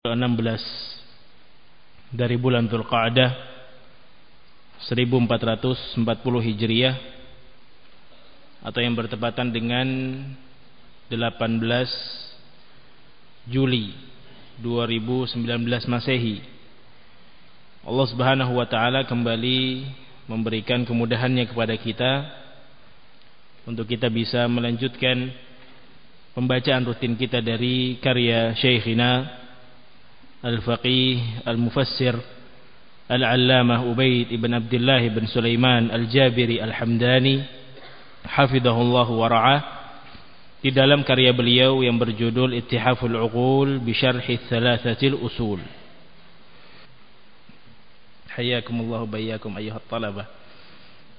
16 dari bulan Dzulqa'dah 1440 Hijriah atau yang bertepatan dengan 18 Juli 2019 Masehi. Allah Subhanahu wa taala kembali memberikan kemudahannya kepada kita untuk kita bisa melanjutkan pembacaan rutin kita dari karya Syekhina Al-Faqih Al-Mufassir Al-Allamah Ubaid ibn Abdullah ibn Sulaiman Al-Jabiri Al-Hamdani hafidhahullah wa ra'ah, di dalam karya beliau yang berjudul Ittihaful Uqul bi Syarhi Thalathatil Usul. Hayyakumullah bayyakum ayyuhat talabah.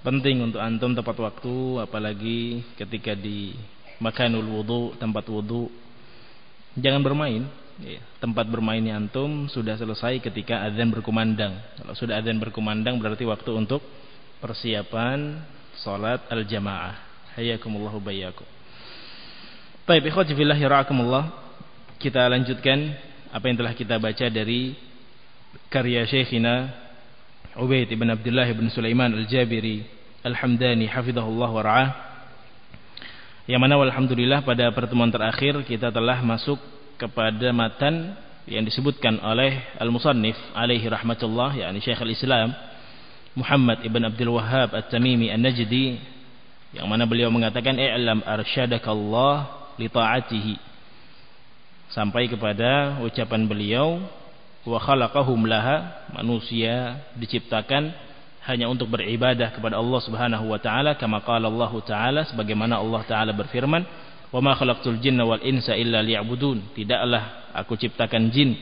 Penting untuk antum tepat waktu, apalagi ketika di makanul wudu, tempat wudu. Jangan bermain. Tempat bermainnya antum sudah selesai ketika azan berkumandang. Kalau sudah azan berkumandang berarti waktu untuk persiapan salat al-jamaah. Hayyakumullah bayyakum. Baik, ikhwati fillah yarhakumullah. Kita lanjutkan apa yang telah kita baca dari karya Syekhina Ubaid ibn Abdullah ibn Sulaiman Al-Jabiri Al-Hamdani hafidhahullah wa ra'ah, yang mana alhamdulillah pada pertemuan terakhir kita telah masuk kepada matan yang disebutkan oleh Al-Musannif alaihi rahmatullah, yakni Syekh Al-Islam Muhammad ibn Abdul Wahhab At-Tamimi An-Najdi, yang mana beliau mengatakan i'lam arsyadakallah li ta'atihi, sampai kepada ucapan beliau wa khalaqahum laha, manusia diciptakan hanya untuk beribadah kepada Allah Subhanahu wa taala, kama qala Allah taala, sebagaimana Allah taala berfirman, wa ma khalaqtul jinna wal insa illa liya'budun, tidaklah aku ciptakan jin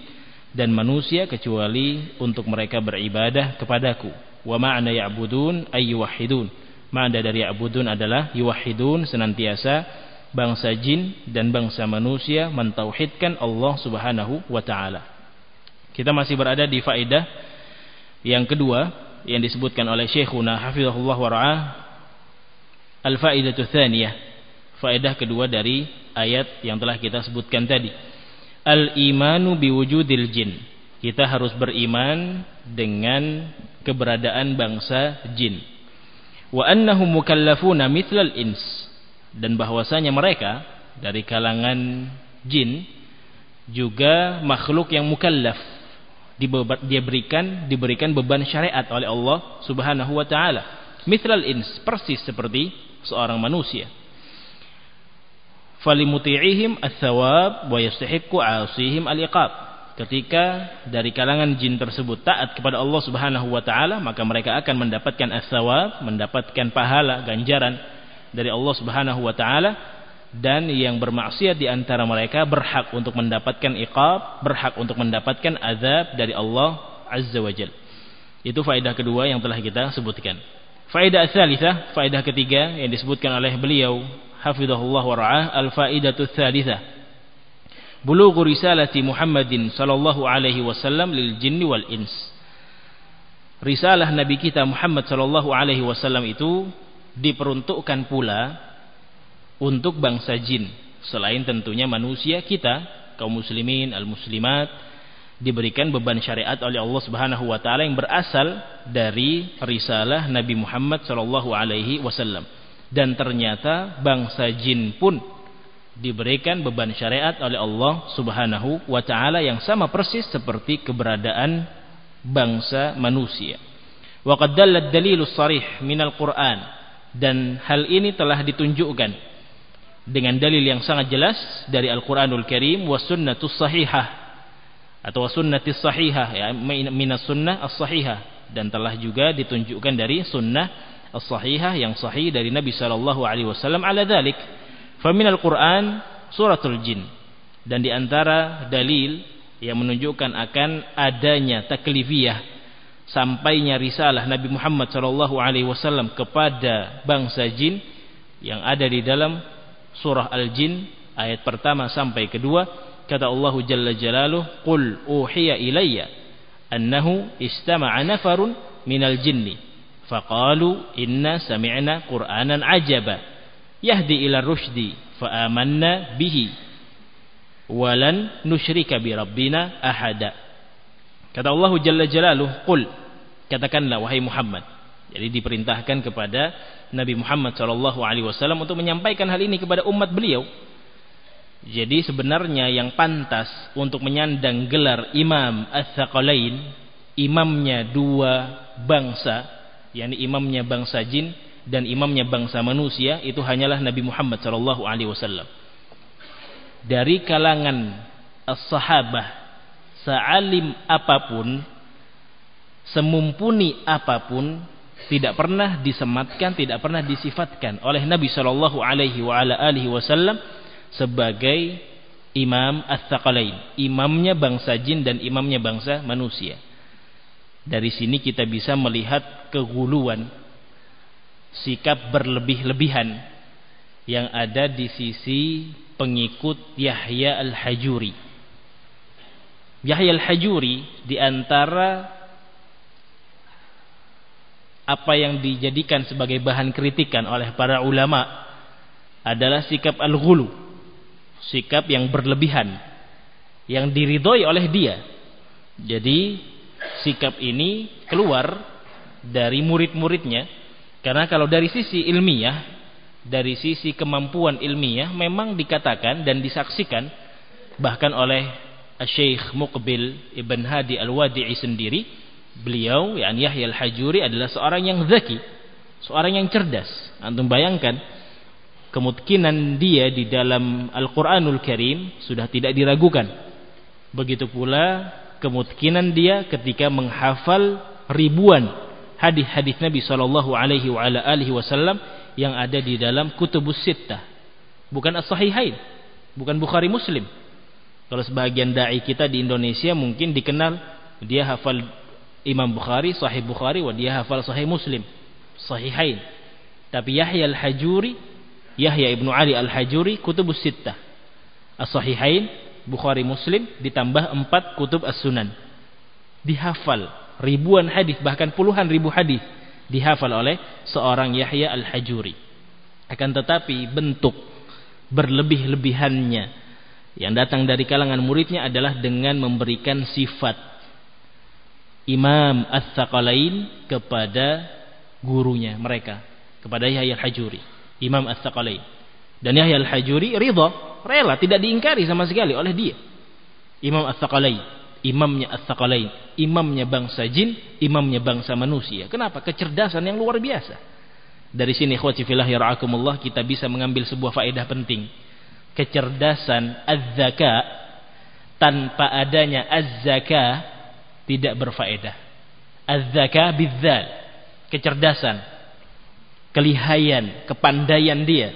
dan manusia kecuali untuk mereka beribadah kepadaku. Wa ma'na ya'budun ay yuwahhidun, makna dari ya'budun adalah yuwahhidun, senantiasa bangsa jin dan bangsa manusia mentauhidkan Allah Subhanahu wa taala. Kita masih berada di faedah yang kedua yang disebutkan oleh Syekhuna hafizahullah wa ra'ah, al-faidatu tsaniyah, faedah kedua dari ayat yang telah kita sebutkan tadi. Al-imanu biwujudil jin, kita harus beriman dengan keberadaan bangsa jin. Wa annahum mukallafuna mithlal ins, dan bahwasanya mereka dari kalangan jin juga makhluk yang mukallaf, diberikan beban syariat oleh Allah Subhanahu wa taala. Mithlal ins, persis seperti seorang manusia. Falimuti'ihim ats-tsawab wa yastahiqqu 'asihim al-iqab, ketika dari kalangan jin tersebut taat kepada Allah Subhanahu wa taala, maka mereka akan mendapatkan ats-tsawab, mendapatkan pahala, ganjaran dari Allah Subhanahu wa taala, dan yang bermaksiat di antara mereka berhak untuk mendapatkan iqab, berhak untuk mendapatkan azab dari Allah Azza wa Jalla. Itu faedah kedua yang telah kita sebutkan. Faedah tsalitsah, faedah ketiga yang disebutkan oleh beliau hafizahullah wa ra'ah, al-faidatu tsalitsah, bulughu risalati Muhammadin sallallahu alaihi wasallam lil jinni wal ins. Risalah Nabi kita Muhammad sallallahu alaihi wasallam itu diperuntukkan pula untuk bangsa jin, selain tentunya manusia kita kaum muslimin al-muslimat diberikan beban syariat oleh Allah Subhanahu wa taala yang berasal dari risalah Nabi Muhammad sallallahu alaihi wasallam. Dan ternyata bangsa jin pun diberikan beban syariat oleh Allah Subhanahu wa taala yang sama persis seperti keberadaan bangsa manusia. Wa qad dalla ad-dalilus sharih minal Qur'an, dan hal ini telah ditunjukkan dengan dalil yang sangat jelas dari Al-Quranul Karim, was sunnatus sahihah atau was sunnatis sahihah, ya, minas sunnah as-sahihah, dan telah juga ditunjukkan dari sunnah as-sahihah yang sahih dari Nabi sallallahu alaihi wasallam ala dzalik. Fa minal Quran suratul jin, dan di antara dalil yang menunjukkan akan adanya taklifiyah, sampainya risalah Nabi Muhammad sallallahu alaihi wasallam kepada bangsa jin, yang ada di dalam surah Al-Jin ayat pertama sampai kedua, kata Allah Jalla Jalaluhu, qul uhiya ilayya annahu istama'a nafarun minal jinni faqalu inna sami'na qur'anan ajaba yahdi ila rusydi fa amanna bihi walan nusyrika bi rabbina ahada. Kata Allah Jalla Jalaluhu, qul, katakanlah wahai Muhammad. Jadi diperintahkan kepada Nabi Muhammad SAW untuk menyampaikan hal ini kepada umat beliau. Jadi sebenarnya yang pantas untuk menyandang gelar Imam Ats-Tsaqalain, imamnya dua bangsa, yakni imamnya bangsa jin dan imamnya bangsa manusia, itu hanyalah Nabi Muhammad SAW. Dari kalangan as-sahabah, sealim apapun, semumpuni apapun, tidak pernah disematkan, tidak pernah disifatkan oleh Nabi Shallallahu Alaihi Wasallam sebagai Imam Ats-Tsaqalain, imamnya bangsa jin dan imamnya bangsa manusia. Dari sini kita bisa melihat keguluan, sikap berlebih-lebihan yang ada di sisi pengikut Yahya Al-Hajuri. Yahya Al-Hajuri di antara apa yang dijadikan sebagai bahan kritikan oleh para ulama adalah sikap al-ghulu, sikap yang berlebihan, yang diridhoi oleh dia. Jadi sikap ini keluar dari murid-muridnya, karena kalau dari sisi ilmiah, dari sisi kemampuan ilmiah memang dikatakan dan disaksikan bahkan oleh Syekh Muqbil Ibn Hadi Al-Wadi'i sendiri, beliau Yahya Al-Hajuri adalah seorang yang zaki, seorang yang cerdas. Antum bayangkan kemungkinan dia di dalam Al-Qur'anul Karim sudah tidak diragukan. Begitu pula kemungkinan dia ketika menghafal ribuan hadis-hadis Nabi sallallahu alaihi wasallam yang ada di dalam Kutubus Sittah, bukan As-Sahihain, bukan Bukhari Muslim. Kalau sebagian dai kita di Indonesia mungkin dikenal dia hafal Imam Bukhari, Sahih Bukhari, dia hafal Sahih Muslim, Sahihain. Tapi Yahya Al-Hajuri, Yahya Ibnu Ali Al-Hajuri, Kutubus Sittah, As-Sahihain, Bukhari Muslim, ditambah 4 kutub As-Sunan. Dihafal ribuan hadis, bahkan puluhan ribu hadis dihafal oleh seorang Yahya Al-Hajuri. Akan tetapi bentuk berlebih-lebihannya yang datang dari kalangan muridnya adalah dengan memberikan sifat Imam Ats-Tsaqalain kepada gurunya mereka, kepada Yahya Al-Hajuri, Imam Ats-Tsaqalain. Dan Yahya Al-Hajuri ridha, rela, tidak diingkari sama sekali oleh dia. Imam Ats-Tsaqalain, imamnya Ats-Tsaqalain, imamnya bangsa jin, imamnya bangsa manusia. Kenapa? Kecerdasan yang luar biasa. Dari sini ikhwati fillah ya ra'akumullah, kita bisa mengambil sebuah faedah penting. Kecerdasan az-zaka tanpa adanya az-zaka tidak berfaedah. Az-zaka bidzal, kecerdasan, kelihayan, kepandaian dia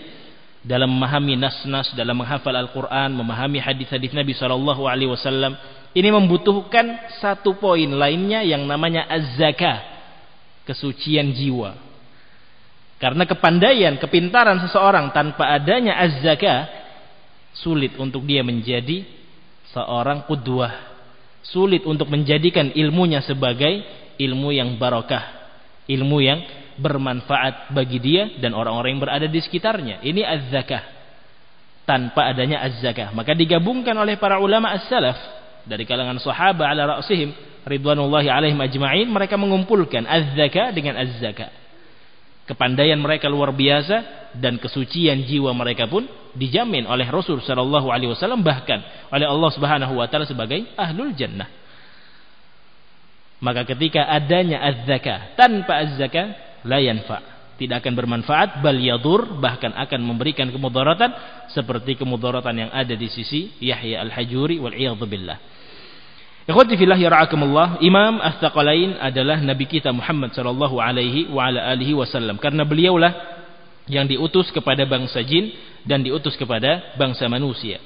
dalam memahami nas-nas, dalam menghafal Al-Quran, memahami hadis-hadis Nabi SAW. Ini membutuhkan satu poin lainnya yang namanya az-zaka, kesucian jiwa. Karena kepandaian, kepintaran seseorang tanpa adanya az-zaka, sulit untuk dia menjadi seorang qudwah, sulit untuk menjadikan ilmunya sebagai ilmu yang barakah, ilmu yang bermanfaat bagi dia dan orang-orang yang berada di sekitarnya. Ini az-zakah, tanpa adanya az-zakah. Maka digabungkan oleh para ulama as-salaf dari kalangan sahabat ala ra'sihim ridwanullahi alaihim ajma'in, mereka mengumpulkan az-zakah dengan az-zakah. Kepandaian mereka luar biasa dan kesucian jiwa mereka pun dijamin oleh Rasul sallallahu alaihi wasallam, bahkan oleh Allah Subhanahu wa taala sebagai ahlul jannah. Maka ketika adanya az-zakah tanpa az-zakah la yanfa, tidak akan bermanfaat, bal yadur, bahkan akan memberikan kemudaratan seperti kemudaratan yang ada di sisi Yahya Al-Hajuri wal iyadzu billah. Ikhwati fillah ya ra'akumullah, Imam Ats-Tsaqalain adalah Nabi kita Muhammad sallallahu alaihi wa ala alihi wasallam, karena beliaulah yang diutus kepada bangsa jin dan diutus kepada bangsa manusia.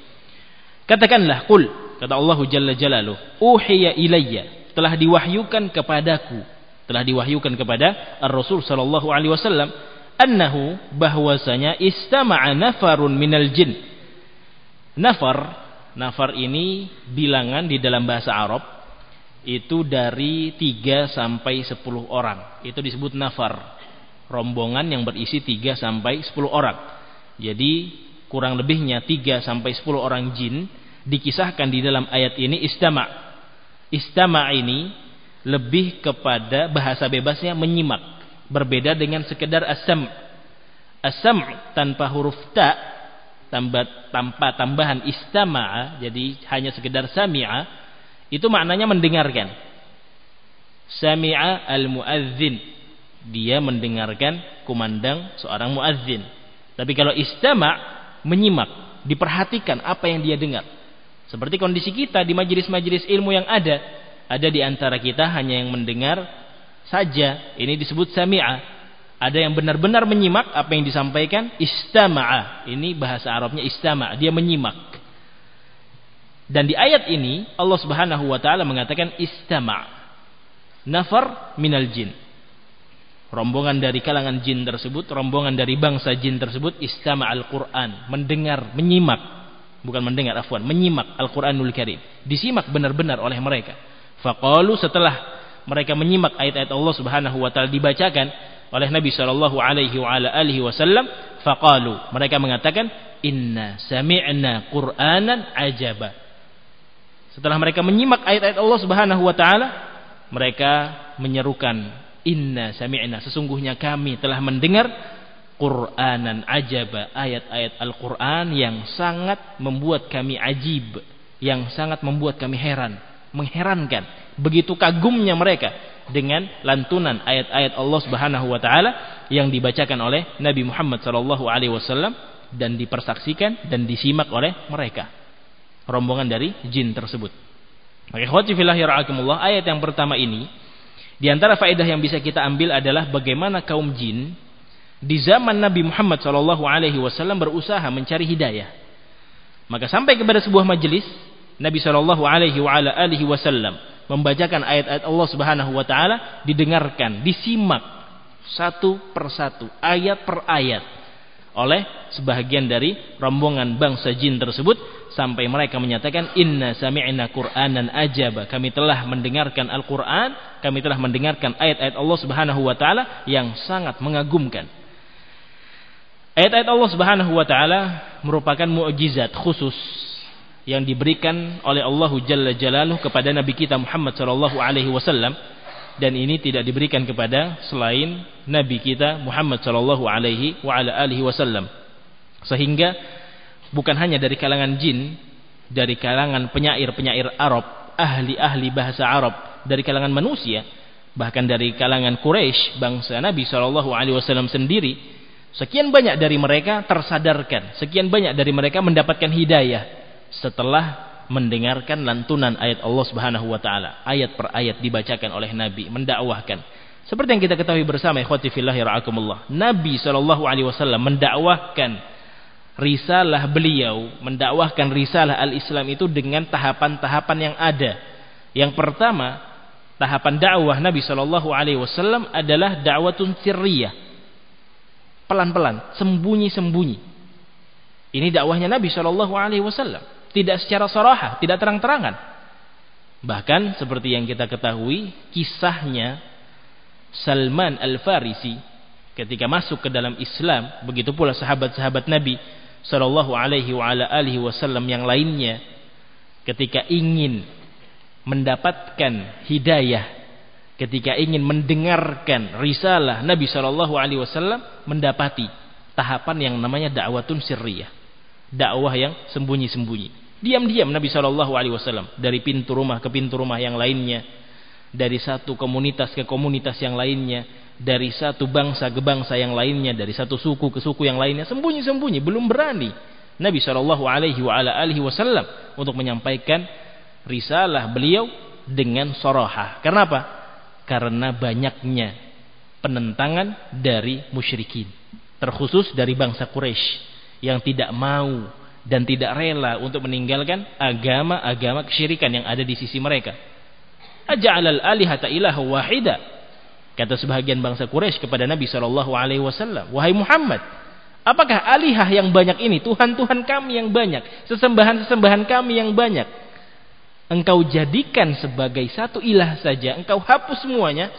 Katakanlah, qul, kata Allah Jalla Jalaluhu, uhiya ilayya, telah diwahyukan kepadaku, telah diwahyukan kepada Ar-Rasul sallallahu alaihi wasallam, annahu, bahwasanya istama'a nafarun minal jin. Nafar ini bilangan di dalam bahasa Arab, itu dari 3 sampai 10 orang. Itu disebut nafar. Rombongan yang berisi 3 sampai 10 orang. Jadi kurang lebihnya 3 sampai 10 orang jin dikisahkan di dalam ayat ini istama'. Istama' ini lebih kepada bahasa bebasnya menyimak, berbeda dengan sekedar as-sam'. As-sam' tanpa huruf ta, tanpa tambahan istama'a, jadi hanya sekedar sami'a, itu maknanya mendengarkan. Sami'a al-muadzin, dia mendengarkan kumandang seorang muadzin. Tapi kalau istama' menyimak, diperhatikan apa yang dia dengar. Seperti kondisi kita di majelis-majelis ilmu yang ada di antara kita hanya yang mendengar saja, ini disebut sami'a. Ada yang benar-benar menyimak apa yang disampaikan, istama'a. Ini bahasa Arabnya istama', dia menyimak. Dan di ayat ini Allah Subhanahu wa taala mengatakan istama'. Nafar minal jin. Rombongan dari kalangan jin tersebut, rombongan dari bangsa jin tersebut istama'al Qur'an, mendengar, menyimak. Bukan mendengar, afwan, menyimak Al-Qur'anul Karim. Disimak benar-benar oleh mereka. Faqalu, setelah mereka menyimak ayat-ayat Allah Subhanahu wa taala dibacakan oleh Nabi sallallahu alaihi wasallam, faqalu, mereka mengatakan inna sami'na Qur'anan ajaba. Setelah mereka menyimak ayat-ayat Allah Subhanahu wa taala, mereka menyerukan inna sami'na, sesungguhnya kami telah mendengar Qur'anan ajaba, ayat-ayat Al-Qur'an yang sangat membuat kami ajib, yang sangat membuat kami heran, mengherankan. Begitu kagumnya mereka dengan lantunan ayat-ayat Allah Subhanahu wa taala yang dibacakan oleh Nabi Muhammad sallallahu alaihi wasallam dan dipersaksikan dan disimak oleh mereka, rombongan dari jin tersebut. Maka ikhwati fillah yara'akumullah, ayat yang pertama ini di antara faedah yang bisa kita ambil adalah bagaimana kaum jin di zaman Nabi Muhammad sallallahu alaihi wasallam berusaha mencari hidayah. Maka sampai kepada sebuah majelis Nabi sallallahu alaihi wasallam membacakan ayat-ayat Allah Subhanahu wa taala, didengarkan, disimak satu persatu, ayat per ayat oleh sebahagian dari rombongan bangsa jin tersebut, sampai mereka menyatakan inna sami'na Qur'anan ajaba, kami telah mendengarkan Al-Qur'an, kami telah mendengarkan ayat-ayat Allah Subhanahu wa taala yang sangat mengagumkan. Ayat-ayat Allah Subhanahu wa taala merupakan mukjizat khusus yang diberikan oleh Allah Jalla Jalaluhu kepada Nabi kita Muhammad sallallahu alaihi wasallam, dan ini tidak diberikan kepada selain Nabi kita Muhammad sallallahu alaihi wasallam. Sehingga bukan hanya dari kalangan jin, dari kalangan penyair-penyair Arab, ahli-ahli bahasa Arab, dari kalangan manusia, bahkan dari kalangan Quraisy, bangsa Nabi sallallahu alaihi wasallam sendiri, sekian banyak dari mereka tersadarkan, sekian banyak dari mereka mendapatkan hidayah setelah mendengarkan lantunan ayat Allah Subhanahu wa taala, ayat per ayat dibacakan oleh Nabi, mendakwahkan. Seperti yang kita ketahui bersama, ikhwati fillah yara'akumullah, Nabi sallallahu alaihi wasallam mendakwahkan risalah beliau, mendakwahkan risalah al-Islam itu dengan tahapan-tahapan yang ada. Yang pertama, tahapan dakwah Nabi sallallahu alaihi wasallam adalah dakwatun sirriyah. Pelan-pelan, sembunyi-sembunyi. Ini dakwahnya Nabi sallallahu alaihi wasallam. Tidak secara saraha, tidak terang-terangan. Bahkan seperti yang kita ketahui, kisahnya Salman Al-Farisi ketika masuk ke dalam Islam, begitu pula sahabat-sahabat Nabi sallallahu alaihi wasallam yang lainnya, ketika ingin mendapatkan hidayah, ketika ingin mendengarkan risalah Nabi sallallahu alaihi wasallam, mendapati tahapan yang namanya dakwatun sirriyah, dakwah yang sembunyi-sembunyi. Diam-diam Nabi sallallahu alaihi wasallam dari pintu rumah ke pintu rumah yang lainnya, dari satu komunitas ke komunitas yang lainnya, dari satu bangsa ke bangsa yang lainnya, dari satu suku ke suku yang lainnya, sembunyi-sembunyi, belum berani Nabi sallallahu alaihi wasallam untuk menyampaikan risalah beliau dengan sharahah. Karena apa? Karena banyaknya penentangan dari musyrikin, terkhusus dari bangsa Quraisy yang tidak mau dan tidak rela untuk meninggalkan agama-agama kesyirikan yang ada di sisi mereka. Aja'alal alihata ilaha wahida, kata sebahagian bangsa Quraisy kepada Nabi sallallahu alaihi wasallam, wahai Muhammad, apakah alihah yang banyak ini, Tuhan-Tuhan kami yang banyak, sesembahan-sesembahan kami yang banyak, engkau jadikan sebagai satu ilah saja, engkau hapus semuanya,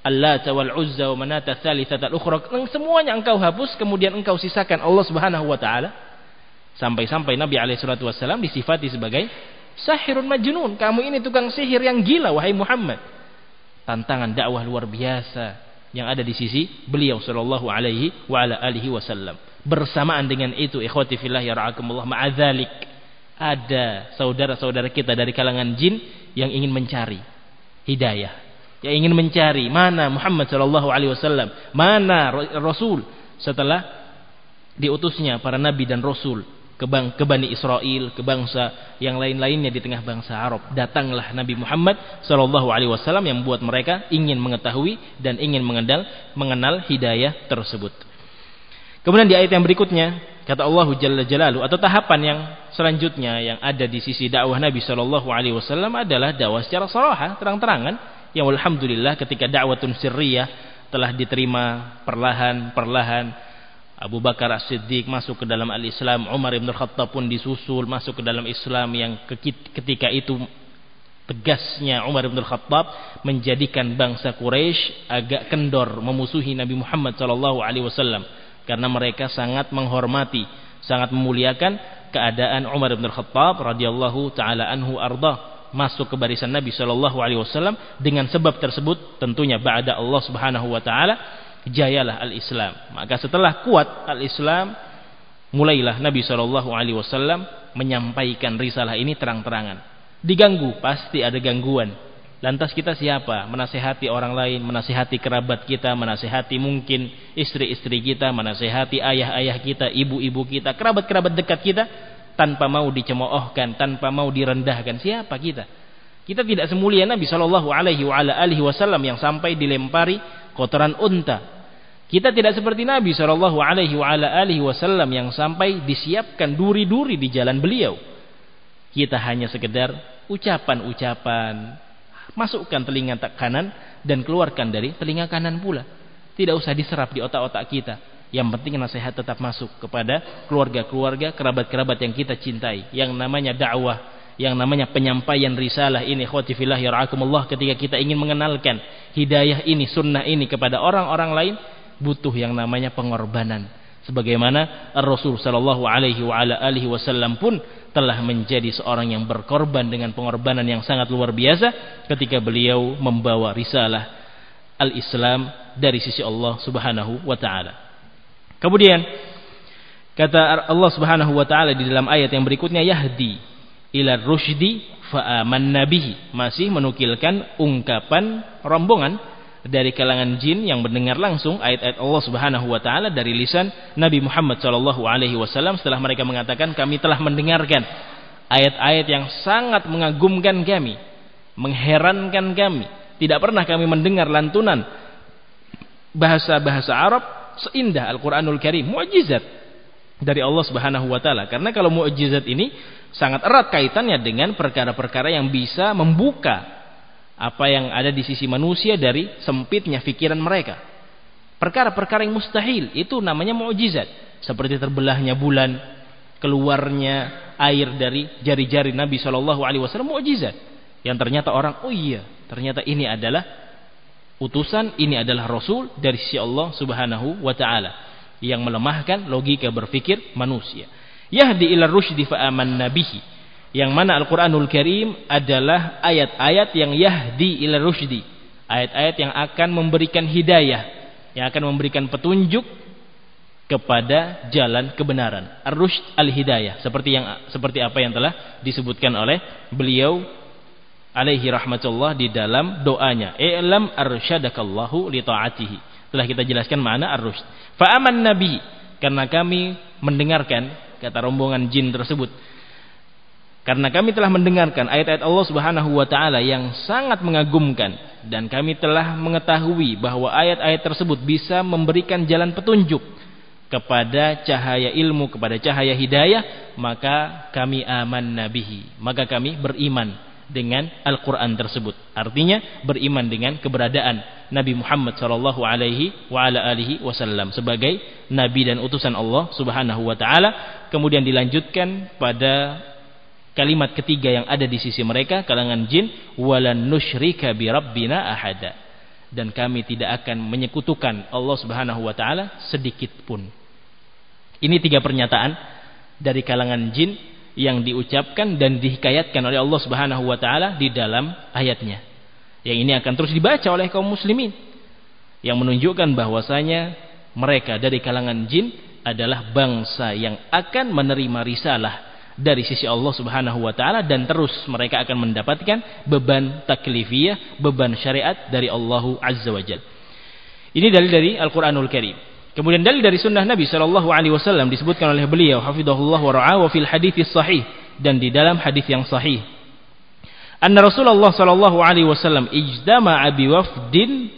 Allata wal Uzza wa Manata tsalitsatal ukhra, semuanya engkau hapus, kemudian engkau sisakan Allah Subhanahu wa taala? Sampai-sampai Nabi SAW disifati sebagai sahirun majnun. Kamu ini tukang sihir yang gila wahai Muhammad. Tantangan dakwah luar biasa yang ada di sisi beliau sallallahu alaihi wa ala alihi wasallam. Bersamaan dengan itu, ikhwati fillah ya ra'akumullah, ma'adzalik ada saudara-saudara kita dari kalangan jin yang ingin mencari hidayah, yang ingin mencari mana Muhammad sallallahu alaihi wasallam, mana Rasul setelah diutusnya para nabi dan rasul ke Bani Israel, ke bangsa yang lain-lainnya di tengah bangsa Arab. Datanglah Nabi Muhammad sallallahu alaihi wasallam yang membuat mereka ingin mengetahui dan ingin mengenal hidayah tersebut. Kemudian di ayat yang berikutnya kata Allah Jalla Jalaluhu, atau tahapan yang selanjutnya yang ada di sisi dakwah Nabi sallallahu alaihi wasallam adalah dakwah secara sharahah, terang-terangan, yang alhamdulillah ketika dakwatun sirriyah telah diterima perlahan-perlahan. Abu Bakar As-Siddiq masuk ke dalam al-Islam, Umar Ibn Khattab pun disusul masuk ke dalam Islam, yang ketika itu tegasnya Umar Ibn Khattab menjadikan bangsa Quraisy agak kendor memusuhi Nabi Muhammad SAW, karena mereka sangat menghormati, sangat memuliakan keadaan Umar Ibn Khattab radhiyallahu taala anhu arda masuk ke barisan Nabi SAW. Dengan sebab tersebut tentunya ba'da Allah Subhanahu wa taala jayalah al-Islam. Maka setelah kuat al-Islam, mulailah Nabi SAW menyampaikan risalah ini terang-terangan. Diganggu, pasti ada gangguan. Lantas kita siapa? Menasihati orang lain, menasihati kerabat kita, menasihati mungkin istri-istri kita, menasihati ayah-ayah kita, ibu-ibu kita, kerabat-kerabat dekat kita, tanpa mau dicemoohkan, tanpa mau direndahkan. Siapa kita? Kita tidak semulia Nabi SAW yang sampai dilempari kotoran unta. Kita tidak seperti Nabi SAW yang sampai disiapkan duri-duri di jalan beliau. Kita hanya sekedar ucapan-ucapan, masukkan telinga kanan dan keluarkan dari telinga kanan pula. Tidak usah diserap di otak-otak kita. Yang penting nasihat tetap masuk kepada keluarga-keluarga, kerabat-kerabat yang kita cintai. Yang namanya dakwah, yang namanya penyampaian risalah ini, ikhwati fillah ya ra'akumullah, ketika kita ingin mengenalkan hidayah ini, sunnah ini kepada orang-orang lain, butuh yang namanya pengorbanan. Sebagaimana Rasul sallallahu alaihi wa ala alihi wasallam pun telah menjadi seorang yang berkorban dengan pengorbanan yang sangat luar biasa ketika beliau membawa risalah al-Islam dari sisi Allah Subhanahu wa taala. Kemudian kata Allah Subhanahu wa taala di dalam ayat yang berikutnya, yahdi ila rusydi fa amanna bihi, masih menukilkan ungkapan rombongan dari kalangan jin yang mendengar langsung ayat-ayat Allah Subhanahu wa taala dari lisan Nabi Muhammad sallallahu alaihi wasallam setelah mereka mengatakan, kami telah mendengarkan ayat-ayat yang sangat mengagumkan kami, mengherankan kami. Tidak pernah kami mendengar lantunan bahasa-bahasa Arab seindah Al-Qur'anul Karim, mukjizat dari Allah Subhanahu wa taala. Karena kalau mukjizat ini sangat erat kaitannya dengan perkara-perkara yang bisa membuka apa yang ada di sisi manusia dari sempitnya pikiran mereka. Perkara-perkara yang mustahil itu namanya mukjizat, seperti terbelahnya bulan, keluarnya air dari jari-jari Nabi SAW, mukjizat yang ternyata orang, oh iya, ternyata ini adalah utusan, ini adalah Rasul dari sisi Allah Subhanahu wa taala, yang melemahkan logika berpikir manusia. Yahdi ila rusydi fa amanna bihi, yang mana Al-Quranul Karim adalah ayat-ayat yang yahdi ila rusydi, ayat-ayat yang akan memberikan hidayah, yang akan memberikan petunjuk kepada jalan kebenaran. Ar-rusyd al-hidayah, seperti apa yang telah disebutkan oleh beliau alaihi rahmatullah di dalam doanya, i'lam arsyadakallahu li ta'atihi. Telah kita jelaskan makna ar-rusyd. Fa amanna bihi, karena kami mendengarkan, kata rombongan jin tersebut, karena kami telah mendengarkan ayat-ayat Allah Subhanahu wa taala yang sangat mengagumkan, dan kami telah mengetahui bahwa ayat-ayat tersebut bisa memberikan jalan petunjuk kepada cahaya ilmu, kepada cahaya hidayah, maka kami amanna bihi, maka kami beriman dengan Al-Qur'an tersebut. Artinya beriman dengan keberadaan Nabi Muhammad sallallahu alaihi wa ala alihi wasallam sebagai nabi dan utusan Allah Subhanahu wa taala. Kemudian dilanjutkan pada kalimat ketiga yang ada di sisi mereka, kalangan jin, walan nusyrika bi rabbina ahada, dan kami tidak akan menyekutukan Allah Subhanahu wa taala sedikit pun. Ini tiga pernyataan dari kalangan jin yang diucapkan dan dihikayatkan oleh Allah Subhanahu wa taala di dalam ayatnya. Yang ini akan terus dibaca oleh kaum muslimin, yang menunjukkan bahwasanya mereka dari kalangan jin adalah bangsa yang akan menerima risalah dari sisi Allah Subhanahu wa taala, dan terus mereka akan mendapatkan beban taklifiyah, beban syariat dari Allah Azza wa Jalla. Ini dalil dari Al-Qur'anul Karim. Kemudian dalil dari sunnah Nabi sallallahu alaihi wasallam disebutkan oleh beliau hafizahullah wa ra'ah wa fil hadits sahih, dan di dalam hadis yang sahih. Anna Rasulullah sallallahu alaihi wasallam ijtama'a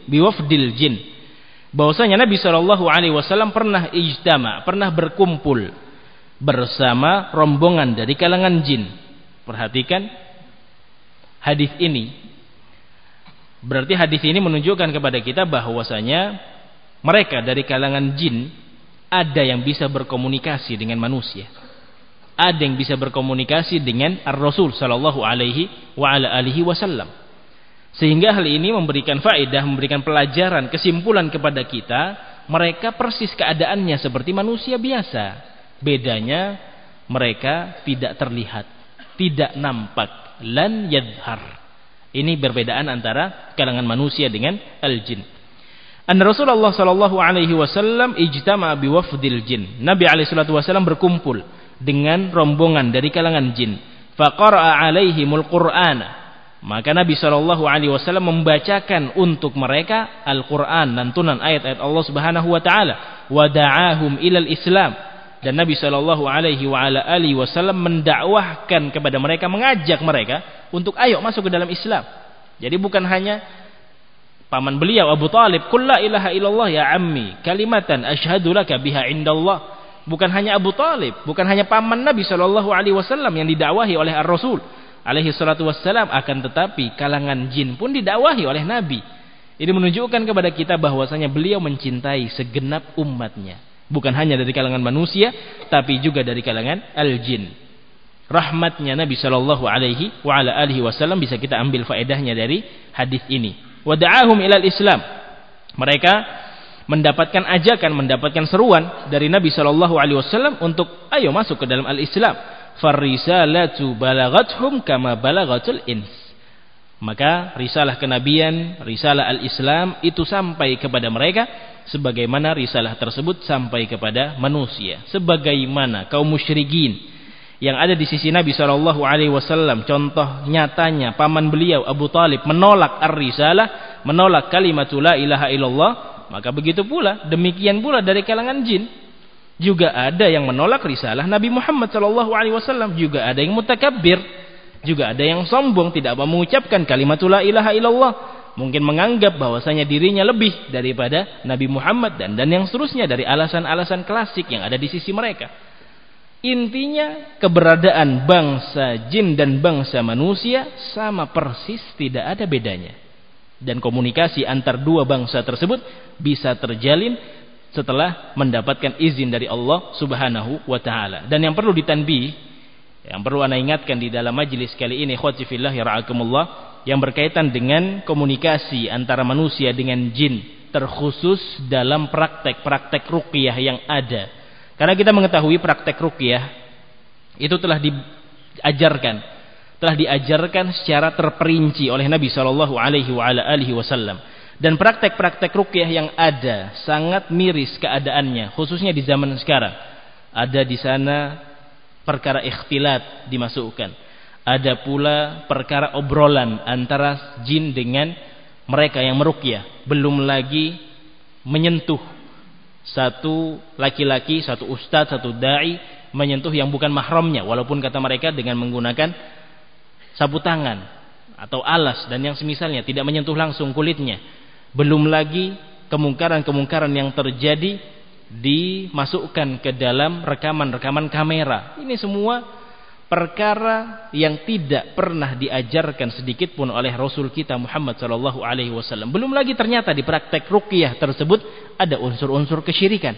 biwafdil jin. Bahwasanya Nabi sallallahu alaihi wasallam pernah ijtama', pernah berkumpul bersama rombongan dari kalangan jin. Perhatikan hadis ini. Berarti hadis ini menunjukkan kepada kita bahwasanya mereka dari kalangan jin ada yang bisa berkomunikasi dengan manusia. Ada yang bisa berkomunikasi dengan Ar-Rasul sallallahu alaihi wa ala alihi wasallam. Sehingga hal ini memberikan faedah, memberikan pelajaran, kesimpulan kepada kita, mereka persis keadaannya seperti manusia biasa. Bedanya mereka tidak terlihat, tidak nampak, lan yadhar. Ini perbedaan antara kalangan manusia dengan al-jin. An Rasulullah sallallahu alaihi wasallam ijtama'a biwafdil jin. Nabi alaihi salatu wasallam berkumpul dengan rombongan dari kalangan jin. Faqara'a alaihimul Qur'ana. Maka Nabi sallallahu alaihi wasallam membacakan untuk mereka Al-Qur'an, lantunan ayat-ayat Allah Subhanahu wa taala, wa da'ahum ilal Islam. Dan Nabi sallallahu alaihi wa ala alihi wasallam mendakwahkan kepada mereka, mengajak mereka untuk ayo masuk ke dalam Islam. Jadi bukan hanya paman beliau Abu Talib, qul la ilaha illallah ya ammi kalimatan asyhadu laka biha indallah. Bukan hanya Abu Talib, bukan hanya paman Nabi sallallahu alaihi wasallam yang didakwahi oleh Ar-Rasul alaihi salatu wassalam, akan tetapi kalangan jin pun didakwahi oleh Nabi. Ini menunjukkan kepada kita bahwasanya beliau mencintai segenap umatnya, bukan hanya dari kalangan manusia tapi juga dari kalangan al-jin. Rahmatnya Nabi sallallahu alaihi wa ala alihi wasallam bisa kita ambil faedahnya dari hadis ini. Wada'ahum ilal Islam. Mereka mendapatkan ajakan, mendapatkan seruan dari Nabi sallallahu alaihi wasallam untuk ayo masuk ke dalam al-Islam. Farisalatu balagathum kama balagatul ins. Maka risalah kenabian, risalah al-Islam itu sampai kepada mereka sebagaimana risalah tersebut sampai kepada manusia. Sebagaimana kaum musyrikin yang ada di sisi Nabi sallallahu alaihi wasallam, contoh nyatanya paman beliau Abu Talib menolak ar-risalah, menolak kalimatul la ilaha illallah, maka begitu pula, demikian pula dari kalangan jin juga ada yang menolak risalah Nabi Muhammad sallallahu alaihi wasallam, juga ada yang mutakabbir, juga ada yang sombong, tidak mau mengucapkan kalimatul la ilaha illallah, mungkin menganggap bahwasanya dirinya lebih daripada Nabi Muhammad, dan yang seterusnya dari alasan-alasan klasik yang ada di sisi mereka. Intinya keberadaan bangsa jin dan bangsa manusia sama persis, tidak ada bedanya. Dan komunikasi antar dua bangsa tersebut bisa terjalin setelah mendapatkan izin dari Allah Subhanahu wa taala. Dan yang perlu ditanbih, yang perlu ana ingatkan di dalam majelis kali ini, ikhwati fillah ya ra'akumullah, yang berkaitan dengan komunikasi antara manusia dengan jin, terkhusus dalam praktek-praktek ruqyah yang ada. Karena kita mengetahui praktek ruqyah itu telah diajarkan secara terperinci oleh Nabi sallallahu alaihi wasallam. Dan praktek-praktek ruqyah yang ada sangat miris keadaannya, khususnya di zaman sekarang. Ada di sana perkara ikhtilat dimasukkan. Ada pula perkara obrolan antara jin dengan mereka yang meruqyah. Belum lagi menyentuh satu laki-laki, satu ustadz, satu da'i menyentuh yang bukan mahramnya, walaupun kata mereka dengan menggunakan sapu tangan atau alas dan yang semisalnya, tidak menyentuh langsung kulitnya. Belum lagi kemungkaran-kemungkaran yang terjadi dimasukkan ke dalam rekaman-rekaman kamera. Ini semua perkara yang tidak pernah diajarkan sedikit pun oleh Rasul kita Muhammad sallallahu alaihi wasallam. Belum lagi ternyata di praktek ruqyah tersebut ada unsur-unsur kesyirikan.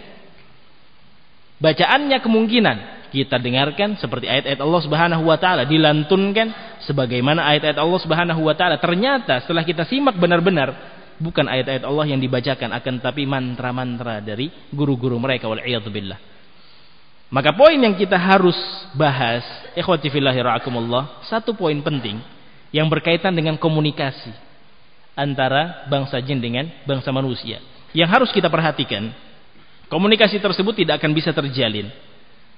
Bacaannya kemungkinan kita dengarkan seperti ayat-ayat Allah Subhanahu wa taala, dilantunkan sebagaimana ayat-ayat Allah Subhanahu wa taala. Ternyata setelah kita simak benar-benar, bukan ayat-ayat Allah yang dibacakan, akan tapi mantra-mantra dari guru-guru mereka, wal iyad billah. Maka poin yang kita harus bahas, ikhwati fillahi ra'akumullah, satu poin penting yang berkaitan dengan komunikasi antara bangsa jin dengan bangsa manusia. Yang harus kita perhatikan, komunikasi tersebut tidak akan bisa terjalin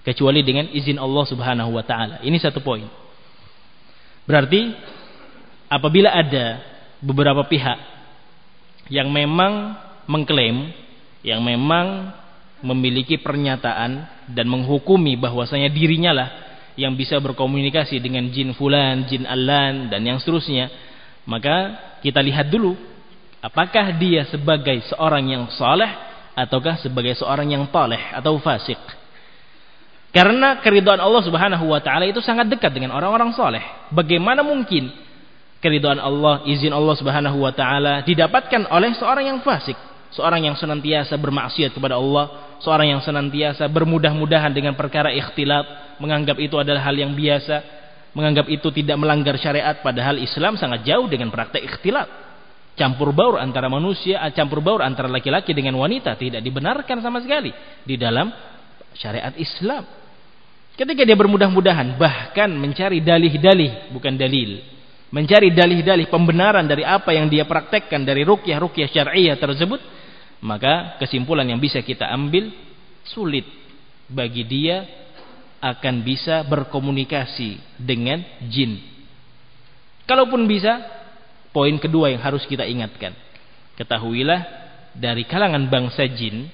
kecuali dengan izin Allah Subhanahu wa taala. Ini satu poin. Berarti apabila ada beberapa pihak yang memang mengklaim, yang memang memiliki pernyataan dan menghukumi bahwasanya dirinya lah yang bisa berkomunikasi dengan jin fulan, jin allan dan yang seterusnya, maka kita lihat dulu apakah dia sebagai seorang yang saleh ataukah sebagai seorang yang taleh atau fasik. Karena keridhaan Allah Subhanahu wa taala itu sangat dekat dengan orang-orang saleh. Bagaimana mungkin keridhaan Allah, izin Allah Subhanahu wa taala didapatkan oleh seorang yang fasik, seorang yang senantiasa bermaksiat kepada Allah, seorang yang senantiasa bermudah-mudahan dengan perkara ikhtilat, menganggap itu adalah hal yang biasa, menganggap itu tidak melanggar syariat, padahal Islam sangat jauh dengan praktek ikhtilat. Campur baur antara manusia, campur baur antara laki-laki dengan wanita tidak dibenarkan sama sekali di dalam syariat Islam. Ketika dia bermudah-mudahan, bahkan mencari dalih-dalih, bukan dalil, mencari dalih-dalih pembenaran dari apa yang dia praktekkan dari ruqyah-ruqyah syar'iyah tersebut, maka kesimpulan yang bisa kita ambil, sulit bagi dia akan bisa berkomunikasi dengan jin. Kalaupun bisa, poin kedua yang harus kita ingatkan, ketahuilah dari kalangan bangsa jin,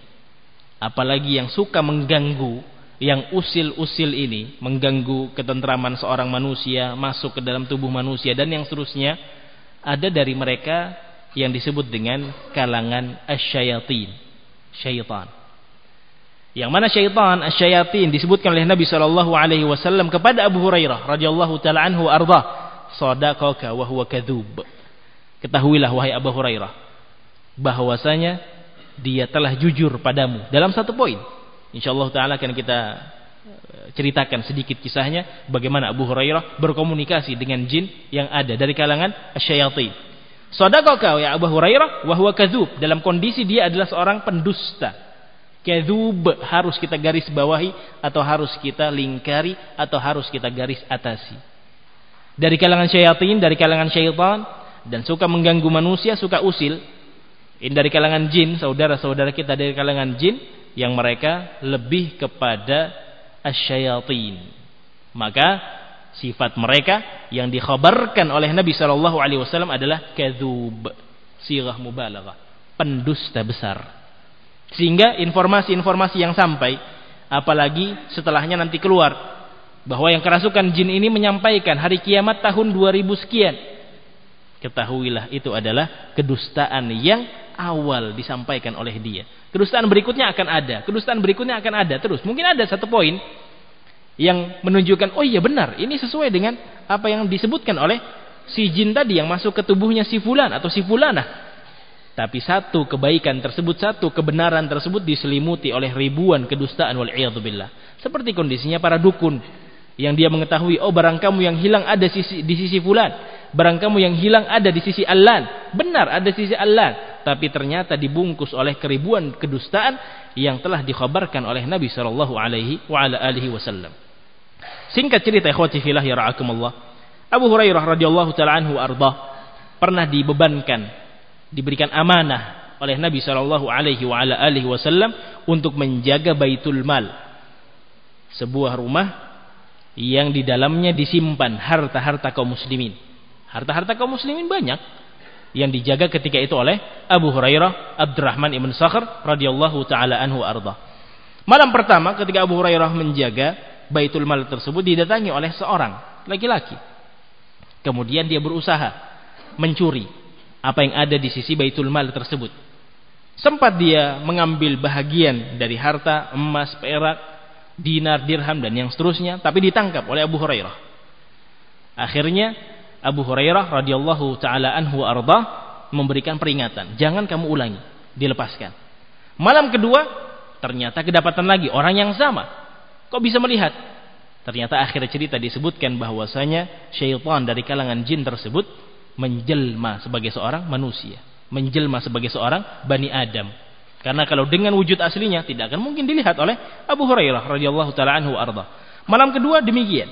apalagi yang suka mengganggu, yang usil-usil ini, mengganggu ketentraman seorang manusia, masuk ke dalam tubuh manusia dan yang seterusnya, ada dari mereka yang disebut dengan kalangan asyayatin, syaitan. Yang mana syaitan, asyayatin disebutkan oleh Nabi SAW kepada Abu Hurairah radhiyallahu taala anhu arda, sadaqaka wa huwa kadzub. Ketahuilah wahai Abu Hurairah bahwasanya dia telah jujur padamu dalam satu poin. Insyaallah taala akan kita ceritakan sedikit kisahnya bagaimana Abu Hurairah berkomunikasi dengan jin yang ada dari kalangan asyayatin. Sadaqaka ya Abu Hurairah wa huwa kadzub, dalam kondisi dia adalah seorang pendusta. Kadzub harus kita garis bawahi atau harus kita lingkari atau harus kita garis atasi. Dari kalangan syayatin, dari kalangan syaitan, dan suka mengganggu manusia, suka usil. Ini dari kalangan jin, saudara-saudara kita dari kalangan jin yang mereka lebih kepada asyayatin. Maka sifat mereka yang dikhabarkan oleh Nabi SAW adalah kadzub, sirah mubalaghah, pendusta besar. Sehingga informasi-informasi yang sampai, apalagi setelahnya nanti keluar bahwa yang kerasukan jin ini menyampaikan hari kiamat tahun 2000 sekian, ketahuilah itu adalah kedustaan yang awal disampaikan oleh dia. Kedustaan berikutnya akan ada, kedustaan berikutnya akan ada terus. Mungkin ada satu poin yang menunjukkan, oh iya benar, ini sesuai dengan apa yang disebutkan oleh si jin tadi yang masuk ke tubuhnya si fulan atau si fulanah. Tapi satu kebaikan tersebut, satu kebenaran tersebut diselimuti oleh ribuan kedustaan wal'iyadzubillah. Seperti kondisinya para dukun yang dia mengetahui, oh barang kamu yang hilang ada di sisi fulan, barang kamu yang hilang ada di sisi allan. Benar ada di sisi allan, tapi ternyata dibungkus oleh keribuan kedustaan yang telah dikhabarkan oleh Nabi SAW. Singkat cerita, ikhwati fillah ya ra'akumullah, Abu Hurairah radhiyallahu ta'ala anhu arda pernah diberikan amanah oleh Nabi SAW untuk menjaga Baitul Mal, sebuah rumah yang di dalamnya disimpan harta-harta kaum muslimin. Harta-harta kaum muslimin banyak yang dijaga ketika itu oleh Abu Hurairah Abdurrahman ibn Sakhr radhiyallahu taala anhu arda. Malam pertama ketika Abu Hurairah menjaga Baitul Mal tersebut, didatangi oleh seorang laki-laki. Kemudian dia berusaha mencuri apa yang ada di sisi Baitul Mal tersebut. Sempat dia mengambil bahagian dari harta emas, perak, dinar, dirham dan yang seterusnya, tapi ditangkap oleh Abu Hurairah. Akhirnya Abu Hurairah radhiyallahu taala anhu arda memberikan peringatan, jangan kamu ulangi, dilepaskan. Malam kedua ternyata kedapatan lagi orang yang sama. Kok bisa melihat? Ternyata akhir cerita disebutkan bahwasanya syaitan dari kalangan jin tersebut menjelma sebagai seorang manusia, menjelma sebagai seorang Bani Adam. Karena kalau dengan wujud aslinya tidak akan mungkin dilihat oleh Abu Hurairah radhiyallahu taala anhu arda. Malam kedua demikian.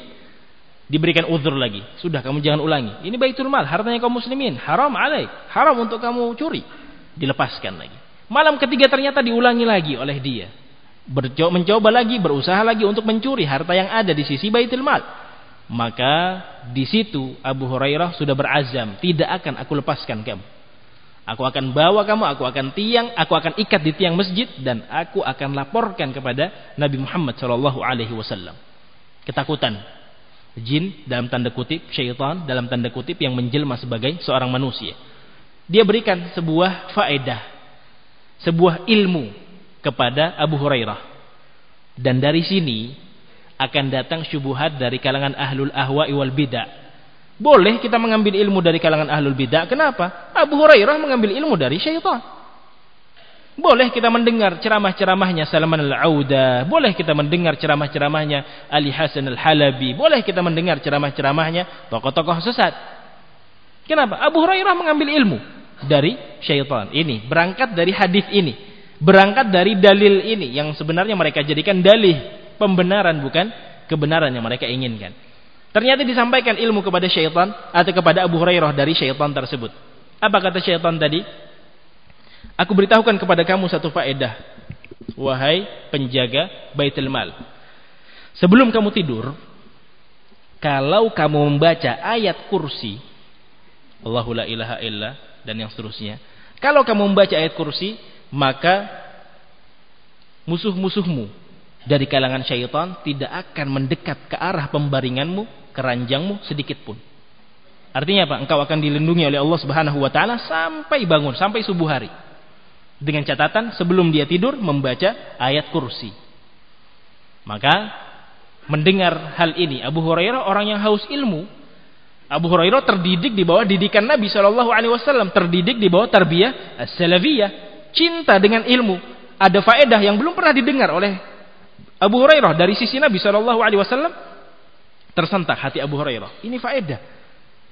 Diberikan uzur lagi. Sudah, kamu jangan ulangi. Ini baitul mal, hartanya kaum muslimin, haram alaik. Haram untuk kamu curi. Dilepaskan lagi. Malam ketiga ternyata diulangi lagi oleh dia. Mencoba lagi, berusaha lagi untuk mencuri harta yang ada di sisi baitul mal. Maka di situ Abu Hurairah sudah berazam, tidak akan aku lepaskan kamu. Aku akan bawa kamu, aku akan ikat di tiang masjid, dan aku akan laporkan kepada Nabi Muhammad SAW. Ketakutan jin dalam tanda kutip, syaitan dalam tanda kutip yang menjelma sebagai seorang manusia. Dia berikan sebuah faedah, sebuah ilmu kepada Abu Hurairah. Dan dari sini akan datang syubhat dari kalangan ahlul ahwa'i wal bid'ah. Boleh kita mengambil ilmu dari kalangan ahlul bid'ah. Kenapa? Abu Hurairah mengambil ilmu dari syaitan. Boleh kita mendengar ceramah-ceramahnya Salman al-Auda. Boleh kita mendengar ceramah-ceramahnya Ali Hasan al-Halabi. Boleh kita mendengar ceramah-ceramahnya tokoh-tokoh sesat. Kenapa? Abu Hurairah mengambil ilmu dari syaitan. Ini berangkat dari hadis ini, berangkat dari dalil ini yang sebenarnya mereka jadikan dalih pembenaran, bukan kebenaran yang mereka inginkan. Ternyata disampaikan ilmu kepada syaitan atau kepada Abu Hurairah dari syaitan tersebut. Apa kata syaitan tadi? Aku beritahukan kepada kamu satu faedah, wahai penjaga baitul mal. Sebelum kamu tidur, kalau kamu membaca ayat kursi, Allahu la ilaha illa, dan yang seterusnya. Kalau kamu membaca ayat kursi, maka musuh-musuhmu dari kalangan syaitan tidak akan mendekat ke arah pembaringanmu, keranjangmu sedikit pun. Artinya apa? Engkau akan dilindungi oleh Allah Subhanahu wa taala sampai bangun, sampai subuh hari. Dengan catatan sebelum dia tidur membaca ayat kursi. Maka mendengar hal ini, Abu Hurairah orang yang haus ilmu. Abu Hurairah terdidik di bawah didikan Nabi SAW, terdidik di bawah tarbiyah as-salafiyah, cinta dengan ilmu. Ada faedah yang belum pernah didengar oleh Abu Hurairah dari sisi Nabi SAW. Tersentak hati Abu Hurairah. Ini faedah.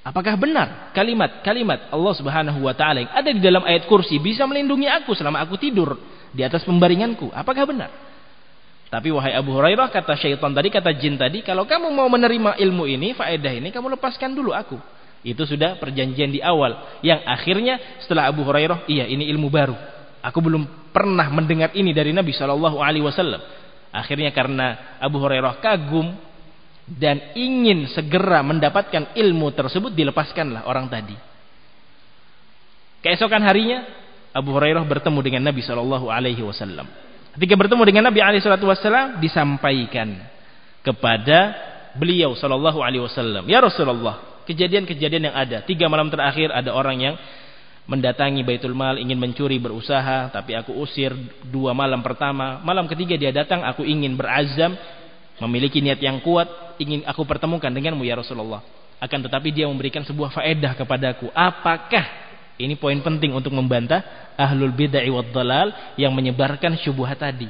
Apakah benar kalimat Allah Subhanahu wa taala yang ada di dalam ayat kursi bisa melindungi aku selama aku tidur di atas pembaringanku? Apakah benar? Tapi wahai Abu Hurairah, kata syaitan tadi, kata jin tadi, kalau kamu mau menerima ilmu ini, faedah ini, kamu lepaskan dulu aku. Itu sudah perjanjian di awal, yang akhirnya setelah Abu Hurairah, iya ini ilmu baru, aku belum pernah mendengar ini dari Nabi SAW. Akhirnya karena Abu Hurairah kagum dan ingin segera mendapatkan ilmu tersebut, dilepaskanlah orang tadi. Keesokan harinya Abu Hurairah bertemu dengan Nabi SAW. Ketika bertemu dengan Nabi SAW, disampaikan kepada beliau SAW, ya Rasulullah, kejadian-kejadian yang ada 3 malam terakhir, ada orang yang mendatangi Baitul Mal, ingin mencuri, berusaha, tapi aku usir 2 malam pertama. Malam ketiga dia datang, aku ingin berazam, memiliki niat yang kuat, ingin aku pertemukan denganmu ya Rasulullah. Akan tetapi dia memberikan sebuah faedah kepadaku. Apakah, ini poin penting untuk membantah ahlul bid'ah wad dhalal yang menyebarkan syubhat tadi.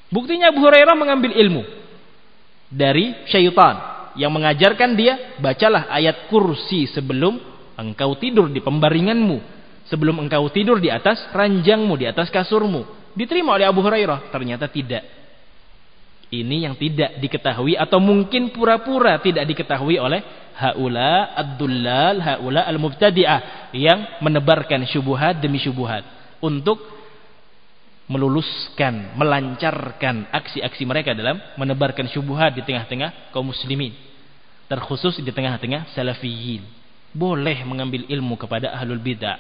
Buktinya Abu Hurairah mengambil ilmu dari syaitan yang mengajarkan dia, bacalah ayat kursi sebelum engkau tidur di pembaringanmu, sebelum engkau tidur di atas ranjangmu, di atas kasurmu. Diterima oleh Abu Hurairah? Ternyata tidak. Ini yang tidak diketahui, atau mungkin pura-pura tidak diketahui oleh haula ad-dullal, haula al-mubtadi'ah yang menebarkan syubhat demi syubhat untuk meluluskan, melancarkan aksi-aksi mereka dalam menebarkan syubhat di tengah-tengah kaum muslimin, terkhusus di tengah-tengah salafiyin. Boleh mengambil ilmu kepada ahlul bid'ah,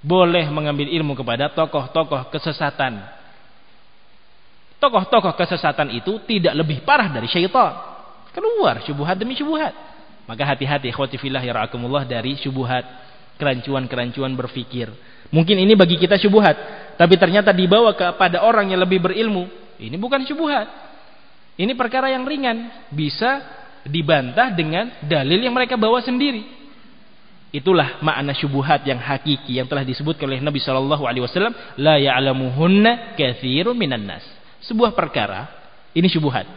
boleh mengambil ilmu kepada tokoh-tokoh kesesatan. Tokoh-tokoh kesesatan itu tidak lebih parah dari syaitan. Keluar syubhat demi syubhat. Maka hati-hati ikhwati fillah ya ra'akumullah dari syubhat, kerancuan-kerancuan berfikir. Mungkin ini bagi kita syubhat, tapi ternyata dibawa kepada orang yang lebih berilmu, ini bukan syubhat. Ini perkara yang ringan, bisa dibantah dengan dalil yang mereka bawa sendiri. Itulah makna syubhat yang hakiki yang telah disebutkan oleh Nabi SAW, la ya'lamuhunna katsirun minan nas. Sebuah perkara, ini syubhat,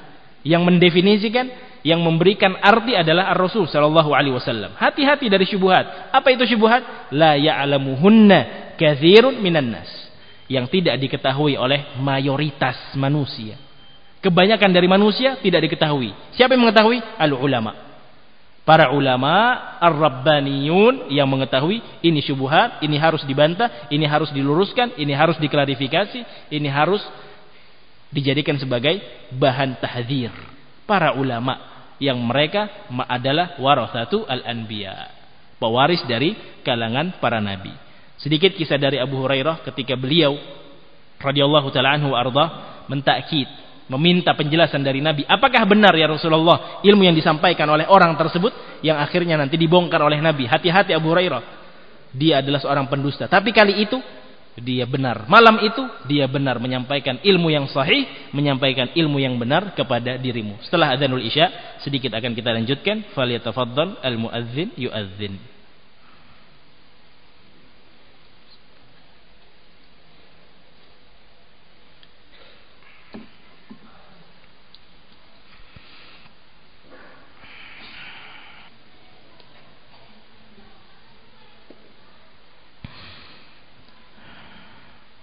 yang mendefinisikan, yang memberikan arti adalah Ar-Rasul SAW. Hati-hati dari syubhat. Apa itu syubhat? La ya'lamuhunna katsirun minan nas. yang tidak diketahui oleh mayoritas manusia. Kebanyakan dari manusia tidak diketahui. Siapa yang mengetahui? Al-ulama. Para ulama ar-rabbaniyun yang mengetahui ini syubhat, ini harus dibantah, ini harus diluruskan, ini harus diklarifikasi, ini harus dijadikan sebagai bahan tahdzir. Para ulama yang mereka adalah warathatu al-anbiya, pewaris dari kalangan para nabi. Sedikit kisah dari Abu Hurairah ketika beliau radhiyallahu taala anhu arda mentakkid, meminta penjelasan dari Nabi, apakah benar ya Rasulullah ilmu yang disampaikan oleh orang tersebut yang akhirnya nanti dibongkar oleh Nabi. Hati-hati Abu Hurairah, dia adalah seorang pendusta. Tapi kali itu dia benar, malam itu dia benar menyampaikan ilmu yang sahih, menyampaikan ilmu yang benar kepada dirimu. Setelah adzanul isya sedikit akan kita lanjutkan. Falyatafaddal al-muadzin yuadzin.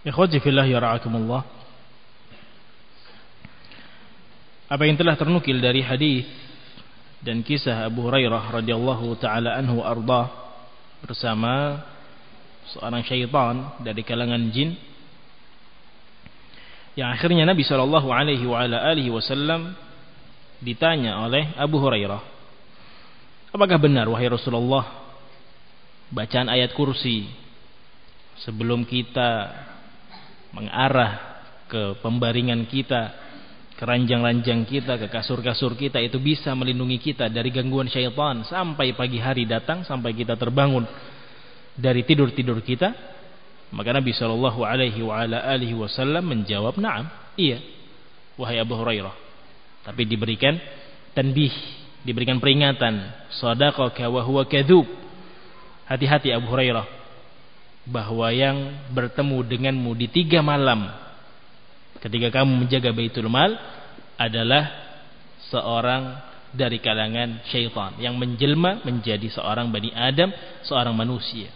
Ikhwati fillah ya ra'akumullah. Apa yang telah ternukil dari hadis dan kisah Abu Hurairah radhiyallahu taala anhu arda bersama seorang syaitan dari kalangan jin yang akhirnya Nabi sallallahu alaihi wasallam ditanya oleh Abu Hurairah, apakah benar wahai Rasulullah bacaan ayat kursi sebelum kita mengarah ke pembaringan kita, ke ranjang-ranjang kita, ke kasur-kasur kita, itu bisa melindungi kita dari gangguan syaitan sampai pagi hari datang, sampai kita terbangun dari tidur-tidur kita? Maka Nabi sallallahu alaihi wasallam menjawab, "Na'am, iya wahai Abu Hurairah." Tapi diberikan tanbih, diberikan peringatan, "Shadaqaka wa huwa kadzub." Hati-hati Abu Hurairah, bahwa yang bertemu denganmu di 3 malam ketika kamu menjaga Baitul Mal adalah seorang dari kalangan syaitan yang menjelma menjadi seorang Bani Adam, seorang manusia.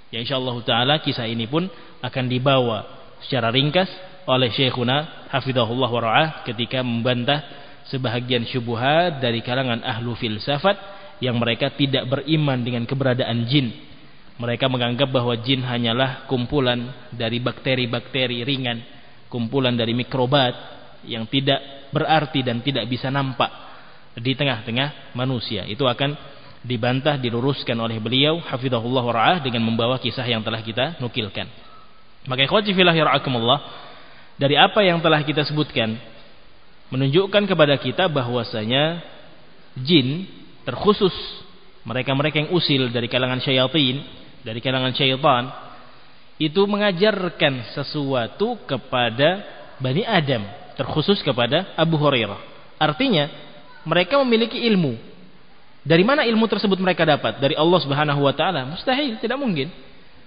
Ya insyaallah taala kisah ini pun akan dibawa secara ringkas oleh Syekhuna hafizahullah wa ra'ah ketika membantah sebahagian syubhat dari kalangan ahlu filsafat yang mereka tidak beriman dengan keberadaan jin. Mereka menganggap bahwa jin hanyalah kumpulan dari bakteri-bakteri ringan, kumpulan dari mikrobat yang tidak berarti dan tidak bisa nampak di tengah-tengah manusia. Itu akan dibantah, diluruskan oleh beliau hafizahullah wa ra'ah dengan membawa kisah yang telah kita nukilkan. Maka ikhwati fillah yarhakumullah, dari apa yang telah kita sebutkan menunjukkan kepada kita bahwasanya jin terkhusus mereka-mereka yang usil dari kalangan syayatin, dari kalangan syaitan, itu mengajarkan sesuatu kepada Bani Adam, terkhusus kepada Abu Hurairah. Artinya mereka memiliki ilmu. Dari mana ilmu tersebut mereka dapat? Dari Allah Subhanahu wa taala? Mustahil, tidak mungkin.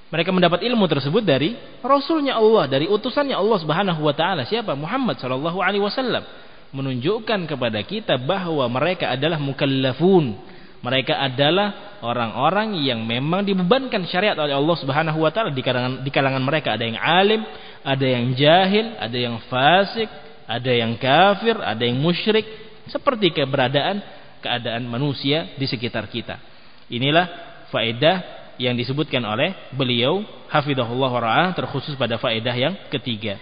Mereka mendapat ilmu tersebut dari Rasulnya Allah, dari utusannya Allah Subhanahu wa taala. Siapa? Muhammad sallallahu alaihi wasallam. Menunjukkan kepada kita bahwa mereka adalah mukallafun. Mereka adalah orang-orang yang memang dibebankan syariat oleh Allah Subhanahu wa taala. Di kalangan mereka ada yang alim, ada yang jahil, ada yang fasik, ada yang kafir, ada yang musyrik, seperti keadaan manusia di sekitar kita. Inilah faedah yang disebutkan oleh beliau hafizahullah wa ra'ah, terkhusus pada faedah yang ketiga.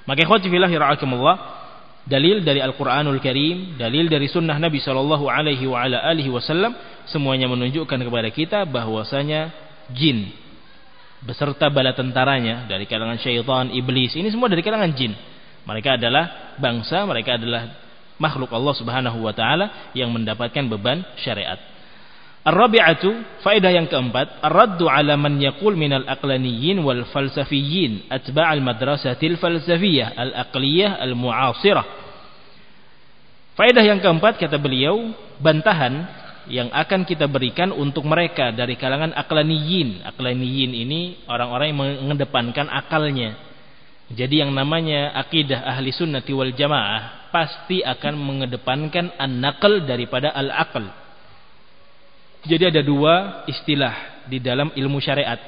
Maka ikhwati fillah yarhakumullah, dalil dari Al-Quranul Karim, dalil dari sunnah Nabi sallallahu alaihi wasallam, semuanya menunjukkan kepada kita bahwasanya jin beserta bala tentaranya dari kalangan syaitan, iblis, ini semua dari kalangan jin. Mereka adalah bangsa, mereka adalah makhluk Allah Subhanahu wa taala yang mendapatkan beban syariat. Ar-rabi'atu, faedah yang keempat, ar-raddu 'ala man yaqul minal aqlaniyyin wal falsafiyyin atba'al madrasatil falsafiyah al-aqliyah al-mu'asirah. Faedah yang keempat, kata beliau, bantahan yang akan kita berikan untuk mereka dari kalangan aqlaniyyin. Aqlaniyyin ini orang-orang yang mengedepankan akalnya. Jadi yang namanya akidah ahli sunnati wal jamaah pasti akan mengedepankan an-naql daripada al-aql. Jadi ada 2 istilah di dalam ilmu syariat.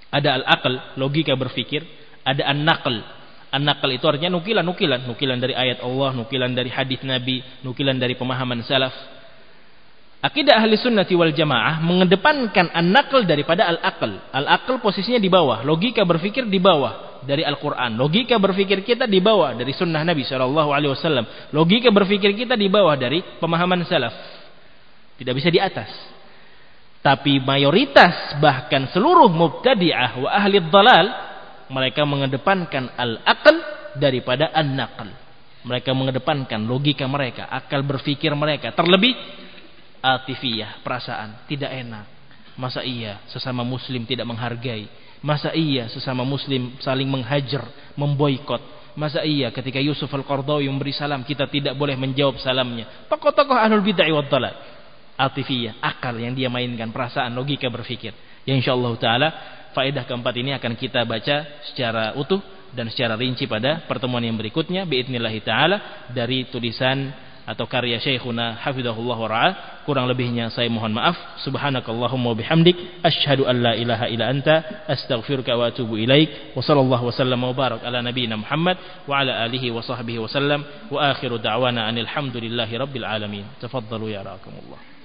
Ada al-aql, logika berpikir. ada an-naql. An-naql itu artinya nukilan dari ayat Allah, nukilan dari hadis Nabi, nukilan dari pemahaman salaf. Akidah ahli sunnati wal jamaah mengedepankan an-naql daripada al-aql. Al-aql posisinya di bawah, logika berpikir di bawah dari Al-Quran. Logika berpikir kita di bawah dari sunnah Nabi SAW. Logika berpikir kita di bawah dari pemahaman salaf. Tidak bisa di atas. Tapi mayoritas bahkan seluruh mubtadi'ah wa ahli dhalal, mereka mengedepankan al-aql daripada an-naql. Mereka mengedepankan logika mereka, akal berpikir mereka. Terlebih atifiyah, perasaan, tidak enak. Masa iya sesama muslim tidak menghargai? Masa iya sesama muslim saling menghajar, memboikot? Masa iya ketika Yusuf Al-Qaradawi memberi salam kita tidak boleh menjawab salamnya? Tokoh-tokoh ahlul bid'ah wad dhalal. Atifiyah, akal yang dia mainkan, perasaan, logika berpikir. Ya insyaallah taala faedah keempat ini akan kita baca secara utuh dan secara rinci pada pertemuan yang berikutnya biidznillah taala dari tulisan atau karya Syekhuna hafizahullah wa ra'ah. Kurang lebihnya saya mohon maaf. Subhanakallahumma bihamdik asyhadu an la ilaha illa anta astaghfiruka wa atubu ilaik. Wa sallallahu wasallam wa barak ala nabiyyina Muhammad wa ala alihi wa sahbihi wasallam wa akhiru da'wana anil hamdulillahi rabbil alamin. Tafaddalu ya ra'akumullah.